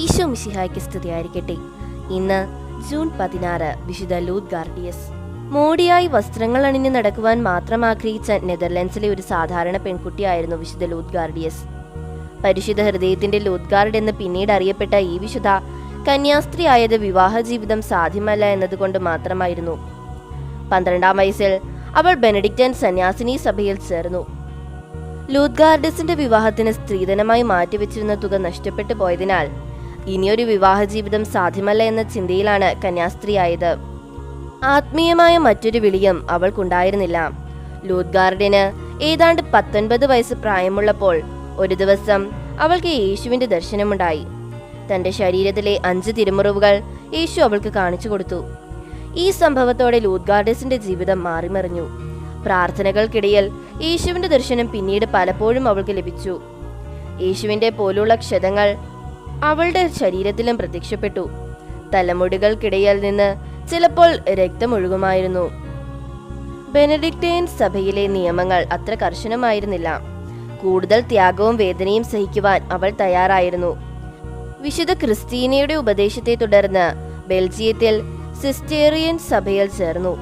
ഈശോ മിശിഹായ്ക്ക് സ്തുതിയായിരിക്കട്ടെ. ഇന്ന് ജൂൺ 16, വിശുദ്ധ ലൂത്ത് ഗാർഡിയസ്. മോടിയായി വസ്ത്രങ്ങൾ അണിഞ്ഞു നടക്കുവാൻ മാത്രം ആഗ്രഹിച്ച നെതർലൻഡ്സിലെ ഒരു സാധാരണ പെൺകുട്ടിയായിരുന്നു വിശുദ്ധ ലൂത്ത് ഗാർഡിയസ്. പരിശുദ്ധ ഹൃദയത്തിന്റെ ലൂത്ത് ഗാർഡ് എന്ന് പിന്നീട് അറിയപ്പെട്ട ഈ വിശുദ്ധ കന്യാസ്ത്രീയായത് വിവാഹ ജീവിതം സാധ്യമല്ല എന്നതുകൊണ്ട് മാത്രമായിരുന്നു. 12-ാം വയസ്സിൽ അവൾ ബെനഡിക്റ്റൻ സന്യാസിനി സഭയിൽ ചേർന്നു. ലൂത്ത് ഗാർഡിയസിന്റെ വിവാഹത്തിന് സ്ത്രീധനമായി മാറ്റിവെച്ചിരുന്ന തുക നഷ്ടപ്പെട്ടു പോയതിനാൽ ഇനിയൊരു വിവാഹ ജീവിതം സാധ്യമല്ല എന്ന ചിന്തയിലാണ് കന്യാസ്ത്രീയായത്. ആത്മീയമായ മറ്റൊരു വിളിയും അവൾക്കുണ്ടായിരുന്നില്ല. ലൂത്ത് ഗാർഡിന് ഏതാണ്ട് 19 വയസ്സ് പ്രായമുള്ളപ്പോൾ ഒരു ദിവസം അവൾക്ക് യേശുവിന്റെ ദർശനമുണ്ടായി. തന്റെ ശരീരത്തിലെ 5 തിരുമുറിവുകൾ യേശു അവൾക്ക് കാണിച്ചു കൊടുത്തു. ഈ സംഭവത്തോടെ ലൂത്ത് ഗാർഡിയസിന്റെ ജീവിതം മാറിമറിഞ്ഞു. പ്രാർത്ഥനകൾക്കിടയിൽ യേശുവിന്റെ ദർശനം പിന്നീട് പലപ്പോഴും അവൾക്ക് ലഭിച്ചു. യേശുവിന്റെ പോലുള്ള ക്ഷതങ്ങൾ അവളുടെ ശരീരത്തിലും പ്രത്യക്ഷപ്പെട്ടു. തലമുടികൾക്കിടയിൽ നിന്ന് ചിലപ്പോൾ രക്തമൊഴുകുമായിരുന്നു. ബെനഡിക്റ്റൈൻ സഭയിലെ നിയമങ്ങൾ അത്ര കർശനമായിരുന്നില്ല. കൂടുതൽ ത്യാഗവും വേദനയും സഹിക്കുവാൻ അവൾ തയ്യാറായിരുന്നു. വിശുദ്ധ ക്രിസ്റ്റീനയുടെ ഉപദേശത്തെ തുടർന്ന് ബെൽജിയത്തിൽ സിസ്റ്റേറിയൻ സഭയിൽ ചേർന്നു.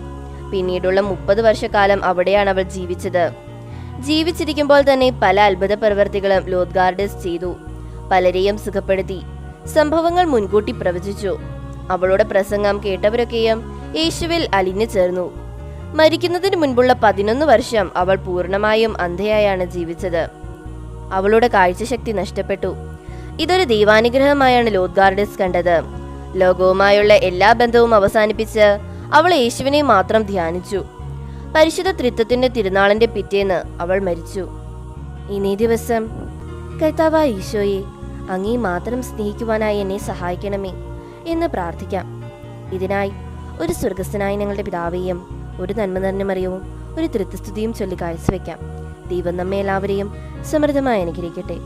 പിന്നീടുള്ള 30 വർഷക്കാലം അവിടെയാണ് അവൾ ജീവിച്ചത്. ജീവിച്ചിരിക്കുമ്പോൾ തന്നെ പല അത്ഭുത പ്രവർത്തികളും ലൂത്ത് ഗാർഡിയസ് ചെയ്തു. പലരെയും സുഖപ്പെടുത്തി. സംഭവങ്ങൾ മുൻകൂട്ടി പ്രവചിച്ചു. അവളുടെ പ്രസംഗം കേട്ടവരൊക്കെയും യേശുവിൽ അലിഞ്ഞു ചേർന്നു. മരിക്കുന്നതിന് മുൻപുള്ള 11 വർഷം അവൾ പൂർണ്ണമായും അന്ധയായാണ് ജീവിച്ചത്. അവളുടെ കാഴ്ചശക്തി നഷ്ടപ്പെട്ടു. ഇതൊരു ദൈവാനുഗ്രഹമായാണ് ലൂത്ത് ഗാർഡിയസ് കണ്ടത്. ലോകവുമായുള്ള എല്ലാ ബന്ധവും അവസാനിപ്പിച്ച് അവൾ യേശുവിനെ മാത്രം ധ്യാനിച്ചു. പരിശുദ്ധ ത്രിത്വത്തിന്റെ തിരുനാളിന്റെ പിറ്റേന്ന് അവൾ മരിച്ചു. ഇന്നീ ദിവസം കർത്താവായ ഈശോയെ, അങ്ങേ മാത്രം സ്നേഹിക്കുവാനായി എന്നെ സഹായിക്കണമേ എന്ന് പ്രാർത്ഥിക്കാം. ഇതിനായി ഒരു സ്വർഗസ്ഥനായ ഞങ്ങളുടെ പിതാവേയും ഒരു നന്മ നിറഞ്ഞ മറിയവും ഒരു ത്രിത്വസ്തുതിയും ചൊല്ലി കാഴ്ചവെക്കാം. ദൈവം നമ്മെ എല്ലാവരെയും സമൃദ്ധമായി അനുഗ്രഹിക്കട്ടെ.